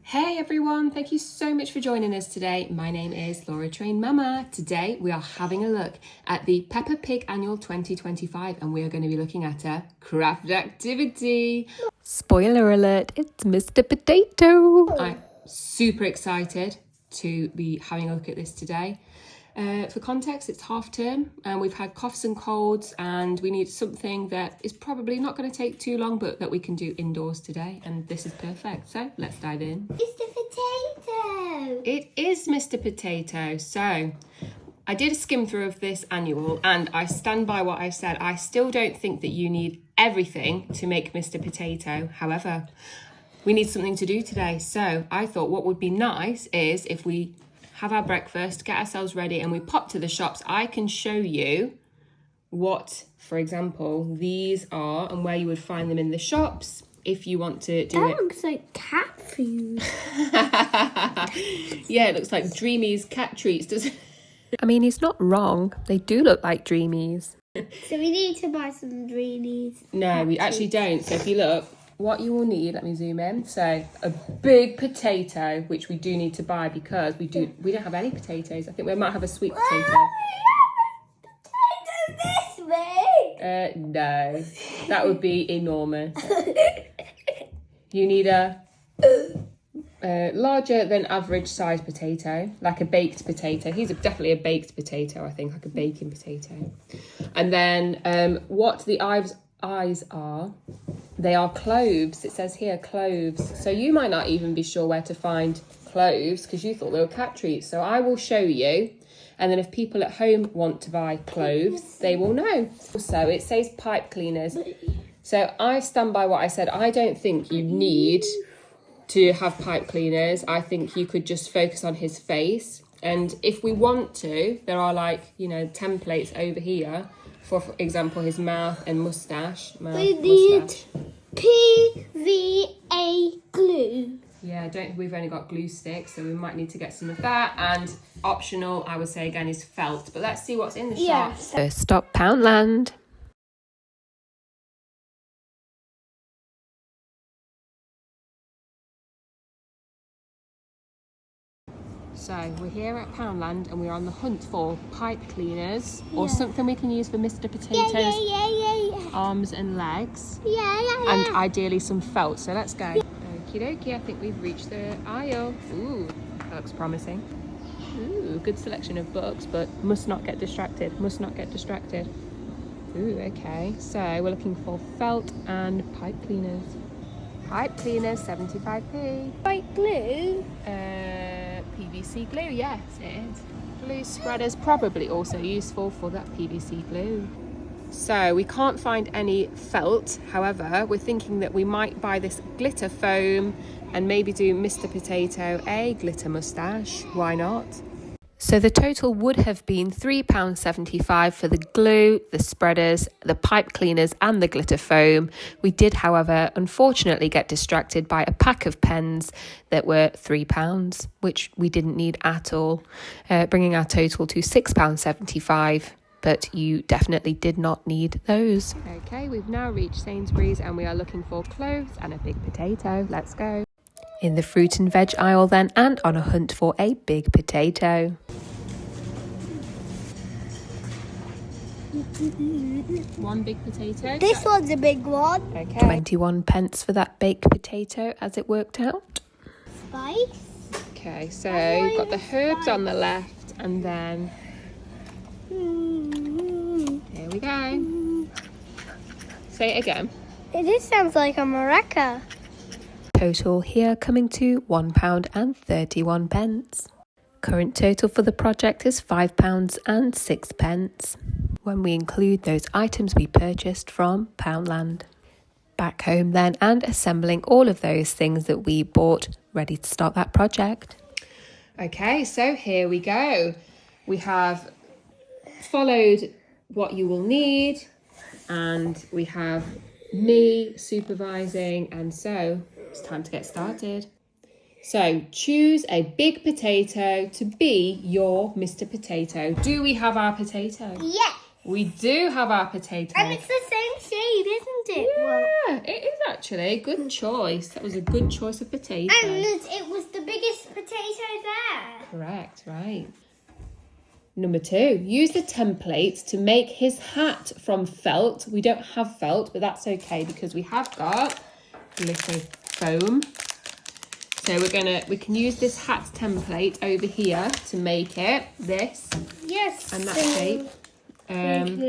Hey everyone, thank you so much for joining us today. My name is Laura Train Mama. Today we are having a look at the Peppa Pig Annual 2025 and we are going to be looking at a craft activity. Spoiler alert, it's Mr. Potato. I'm super excited to be having a look at this today. For context, it's half term and we've had coughs and colds and we need something that is probably not going to take too long but that we can do indoors today, and this is perfect. So let's dive in. Mr. Potato! It is Mr. Potato. So I did a skim through of this annual and I stand by what I said. I still don't think that you need everything to make Mr. Potato. However, we need something to do today. So I thought what would be nice is if we have our breakfast, get ourselves ready and we pop to the shops. I can show you what, for example, these are and where you would find them in the shops if you want to do That looks like cat food. Yeah, it looks like Dreamy's cat treats, doesn't it? I mean, he's not wrong. They do look like Dreamies. So we need to buy some greenies. No, we actually don't. So if you look, what you will need, let me zoom in. So a big potato, which we do need to buy because we don't have any potatoes. I think we might have a sweet potato. Potato this way. No, that would be enormous. You need a larger than average size potato, like a baked potato. He's definitely a baked potato, I think, like a baking potato. And then what the eyes are, they are cloves. It says here cloves. So you might not even be sure where to find cloves because you thought they were cat treats. So I will show you. And then if people at home want to buy cloves, they will know. So it says pipe cleaners. So I stand by what I said. I don't think you need to have pipe cleaners. I think you could just focus on his face. And if we want to, there are templates over here for example, his mouth and mustache. We need PVA glue. Yeah, we've only got glue sticks, so we might need to get some of that. And optional, I would say again, is felt. But let's see what's in the shop. First stop, Poundland. So we're here at Poundland and we're on the hunt for pipe cleaners or something we can use for Mr. Potato's arms and legs. And ideally some felt. So let's go. Okie dokie, I think we've reached the aisle. Ooh, that looks promising. Ooh, good selection of books, but must not get distracted. Ooh, okay. So we're looking for felt and pipe cleaners. Pipe cleaners, 75p. White glue. PVC glue, yes it is. Glue spreaders, probably also useful for that PVC glue. So we can't find any felt, however we're thinking that we might buy this glitter foam and maybe do Mr. Potato a glitter moustache. Why not? So the total would have been £3.75 for the glue, the spreaders, the pipe cleaners and the glitter foam. We did, however, unfortunately get distracted by a pack of pens that were £3, which we didn't need at all, bringing our total to £6.75. But you definitely did not need those. Okay, we've now reached Sainsbury's and we are looking for cloves and a big potato. Let's go. In the fruit and veg aisle then, and on a hunt for a big potato. One big potato. This one's a big one. Okay. 21 pence for that baked potato as it worked out. Spice. Okay, so you've got the herbs on the left and then here we go. Say it again. It sounds like a maraca. Total here coming to £1.31. Current total for the project is £5.06 when we include those items we purchased from Poundland. Back home then and assembling all of those things that we bought, ready to start that project. Okay, so here we go. We have followed what you will need and we have me supervising, and so it's time to get started. So choose a big potato to be your Mr. Potato. Do we have our potato? Yes. We do have our potato. And it's the same shade, isn't it? Yeah, it is actually. Good choice. That was a good choice of potato. And it was the biggest potato there. Correct, right. Number 2, use the template to make his hat from felt. We don't have felt, but that's okay because we have got glitter foam. So we can use this hat template over here to make it this. Yes. And that shape. Orange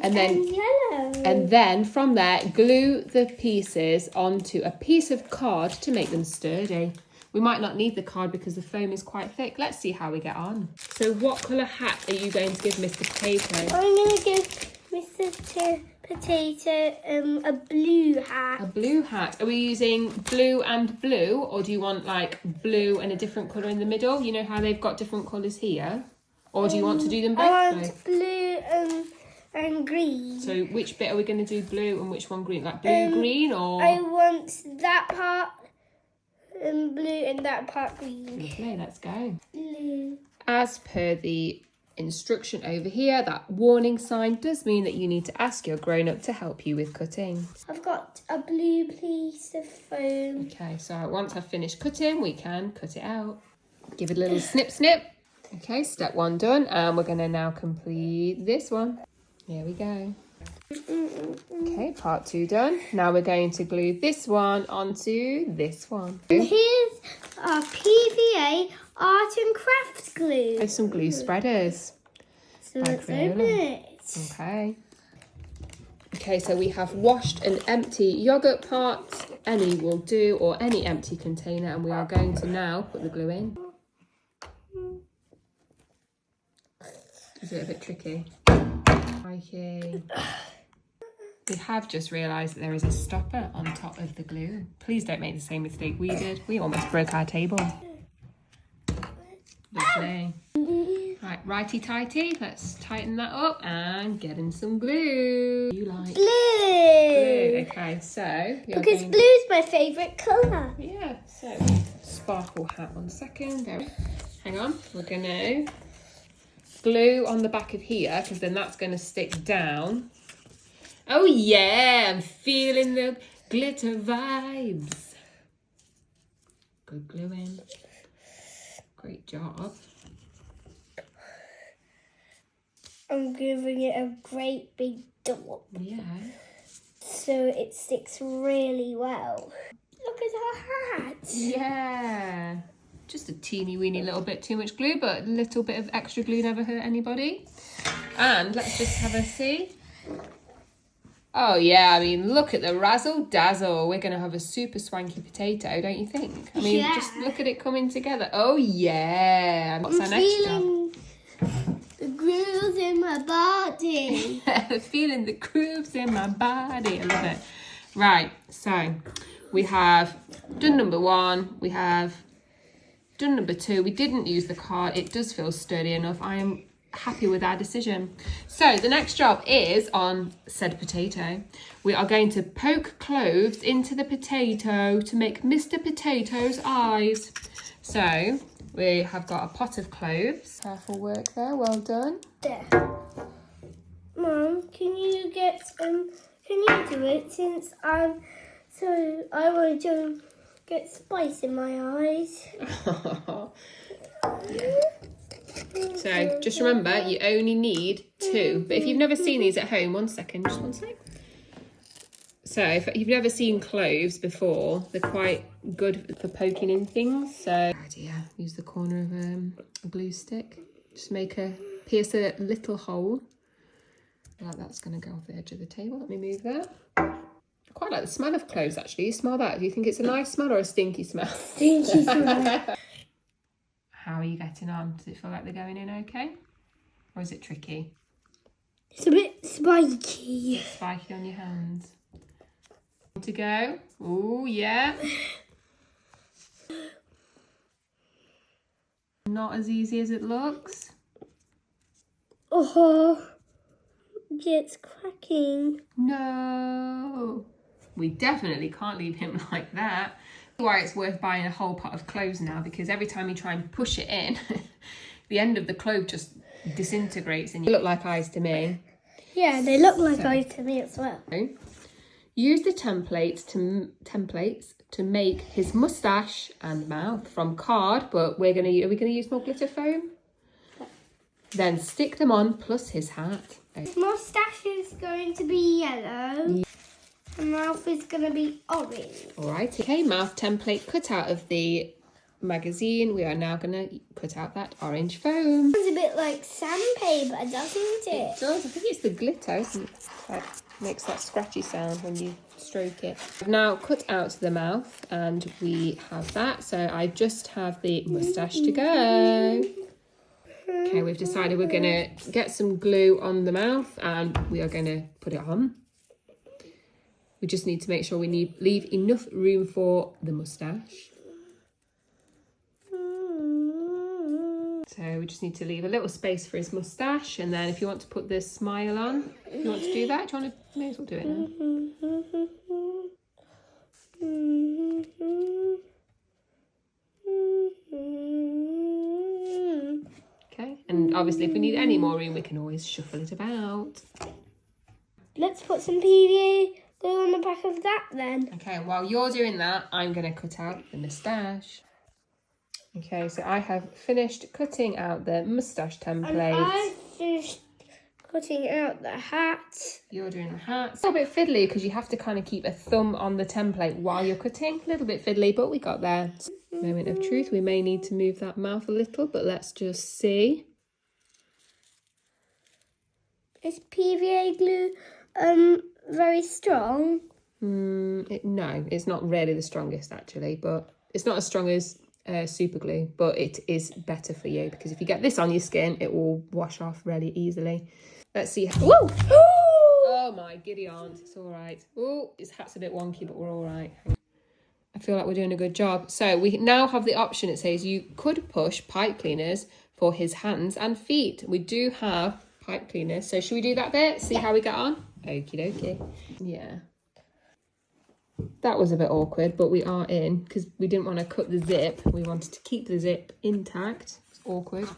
and then yellow. And then from there, glue the pieces onto a piece of card to make them sturdy. We might not need the card because the foam is quite thick. Let's see how we get on. So what colour hat are you going to give Mr. Potato? I'm going to give Mr. Potato a blue hat. A blue hat. Are we using blue and blue, or do you want like blue and a different colour in the middle? You know how they've got different colours here? Or do you want to do them both? I want blue and green. So which bit are we going to do blue and which one green? Like blue, green, or? I want that part blue and that part green. Lovely, let's go. Blue. As per the instruction over here, that warning sign does mean that you need to ask your grown-up to help you with cutting. I've got a blue piece of foam. Okay, so once I've finished cutting, we can cut it out. Give it a little snip, snip. Okay, step 1 done, and we're going to now complete this one. Here we go. Okay, part 2 done. Now we're going to glue this one onto this one. And here's our PVA art and craft glue. There's some glue spreaders. So let's open it. Okay. Okay, so we have washed an empty yogurt pot. Any will do, or any empty container, and we are going to now put the glue in. Is it a bit tricky? Crikey. We have just realised that there is a stopper on top of the glue. Please don't make the same mistake we did. We almost broke our table. Lovely. Right, righty-tighty. Let's tighten that up and get in some glue. You like Blue. Okay, so Because blue's my favourite colour. yeah. So sparkle hat 1 second. There. Hang on. We're gonna glue on the back of here because then that's going to stick down. Oh yeah, I'm feeling the glitter vibes. Good gluing. Great job. I'm giving it a great big dollop Yeah. so it sticks really well. Look at our hat. Yeah. Just a teeny weeny little bit too much glue, but a little bit of extra glue never hurt anybody. And let's just have a see. Oh yeah, I mean, look at the razzle dazzle. We're going to have a super swanky potato, don't you think? I mean, Yeah. just look at it coming together. Oh yeah. What's our I'm next job? feeling the grooves in my body. Feeling the grooves in my body. I love it. Right, so we have done number 1. We have done number 2. We didn't use the card. It does feel sturdy enough. I am happy with our decision. So the next job is on said potato. We are going to poke cloves into the potato to make Mr. Potato's eyes. So we have got a pot of cloves. Careful work there. Well done. There. Mum, can you do it since I want to get spice in my eyes. Yeah. So just remember, you only need 2. But if you've never seen these at home, 1 second, just 1 sec. So if you've never seen cloves before, they're quite good for poking in things. So use the corner of a glue stick. Just pierce a little hole. Like that's going to go off the edge of the table. Let me move that. I quite like the smell of cloves actually. You smell that? Do you think it's a nice smell or a stinky smell? Stinky smell. How are you getting on? Does it feel like they're going in okay? Or is it tricky? It's a bit spiky. Spiky on your hands. To go. Oh yeah. Not as easy as it looks. Oh, it's cracking. No. We definitely can't leave him like that. That's why it's worth buying a whole pot of cloves now, because every time you try and push it in, the end of the clove just disintegrates and you look like eyes to me. Yeah, they look like eyes to me as well. Use the templates to make his moustache and mouth from card, but are we gonna use more glitter foam? Then stick them on plus his hat. His moustache is going to be yellow. The mouth is going to be orange. Alright, okay, mouth template cut out of the magazine. We are now going to cut out that orange foam. It's a bit like sandpaper, doesn't it? It does. I think it's the glitter, isn't it? That makes that scratchy sound when you stroke it. I've now cut out the mouth and we have that. So I just have the moustache to go. Okay, we've decided we're going to get some glue on the mouth and we are going to put it on. We just need to make sure we leave enough room for the moustache. So we just need to leave a little space for his moustache, and then if you want to put this smile on, you want to do that? Do you want to, may as well do it now. Okay, and obviously if we need any more room, we can always shuffle it about. Let's put some PVA glue on the back of that then. Okay, while you're doing that, I'm going to cut out the moustache. Okay, so I have finished cutting out the moustache template. And I finished cutting out the hat. You're doing the hat. It's a little bit fiddly because you have to kind of keep a thumb on the template while you're cutting. A little bit fiddly, but we got there. Moment of truth. We may need to move that mouth a little, but let's just see. Is PVA glue very strong? No, it's not really the strongest actually, but it's not as strong as super glue, but it is better for you because if you get this on your skin, it will wash off really easily. Let's see. Whoa! Oh my giddy aunt, it's all right. Oh, his hat's a bit wonky, but we're all right. I feel like we're doing a good job. So we now have the option. It says you could push pipe cleaners for his hands and feet. We do have pipe cleaners, so should we do that bit? See how we get on? Okie dokie. Yeah. That was a bit awkward, but we are in because we didn't want to cut the zip. We wanted to keep the zip intact. It's awkward.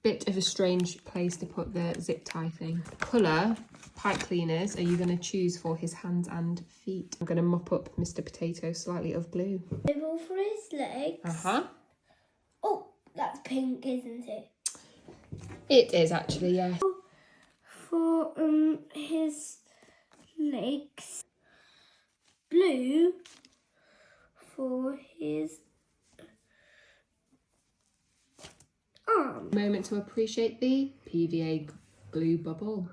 Bit of a strange place to put the zip tie thing. Colour pipe cleaners are you going to choose for his hands and feet? I'm going to mop up Mr. Potato slightly of glue. Dribble for his legs. Uh-huh. Oh, that's pink, isn't it? It is actually, yes. For his legs. Blue for his arm. Moment to appreciate the PVA glue bubble.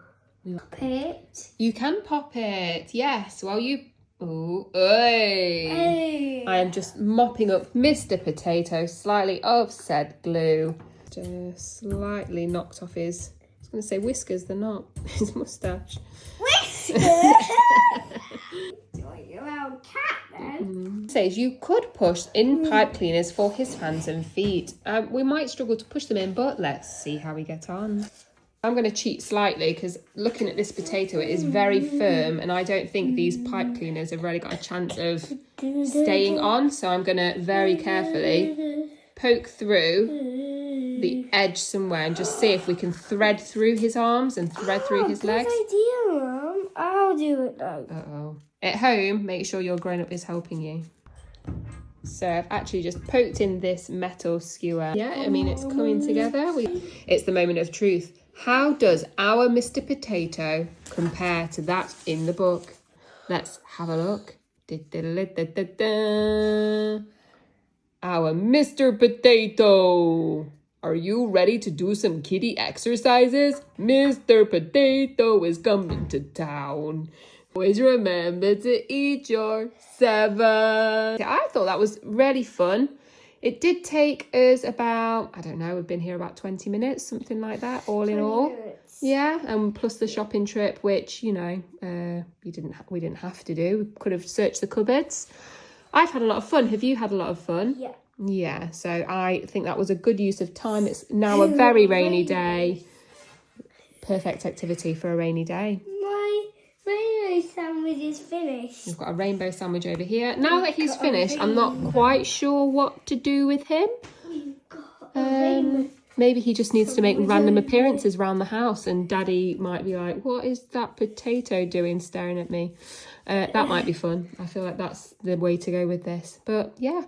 Pop it. You can pop it, yes. While you... Oh, hey. I am just mopping up Mr. Potato slightly of said glue. Just slightly knocked off his... I was going to say whiskers, they're not. His moustache. Whiskers? Well, cat then. It says you could push in pipe cleaners for his hands and feet. We might struggle to push them in, but let's see how we get on. I'm going to cheat slightly because looking at this potato, it is very firm and I don't think these pipe cleaners have really got a chance of staying on. So I'm going to very carefully poke through the edge somewhere and just see if we can thread through his arms and thread through his legs. Good idea, Mum. I'll do it though. Uh-oh. At home, make sure your grown-up is helping you. So I've actually just poked in this metal skewer. Yeah, I mean, it's coming together. It's the moment of truth. How does our Mr. Potato compare to that in the book? Let's have a look. Our Mr. Potato. Are you ready to do some kitty exercises? Mr. Potato is coming to town. Always remember to eat your 7. I thought that was really fun. It did take us about, I don't know, we've been here about 20 minutes, something like that, all in all. Yeah, and plus the shopping trip, which, you know, we didn't have to do. We could have searched the cupboards. I've had a lot of fun. Have you had a lot of fun? Yeah. Yeah, so I think that was a good use of time. It's now a very rainy day. Perfect activity for a rainy day. My rainbow sandwich is finished. We've got a rainbow sandwich over here. Now that he's finished, I'm not quite sure what to do with him. We've got a rainbow. Maybe he just needs to make random appearances around the house and Daddy might be like, what is that potato doing staring at me? That might be fun. I feel like that's the way to go with this. But yeah,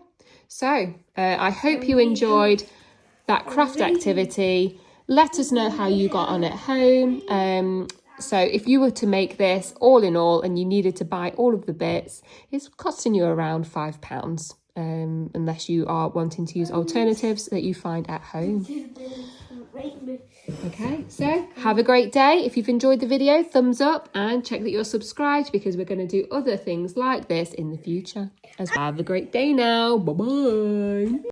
so I hope you enjoyed that craft activity. Let us know how you got on at home. So if you were to make this all in all and you needed to buy all of the bits, it's costing you around £5, unless you are wanting to use alternatives that you find at home. Okay, so have a great day. If you've enjoyed the video, thumbs up and check that you're subscribed because we're going to do other things like this in the future. Have a great day now. Bye-bye.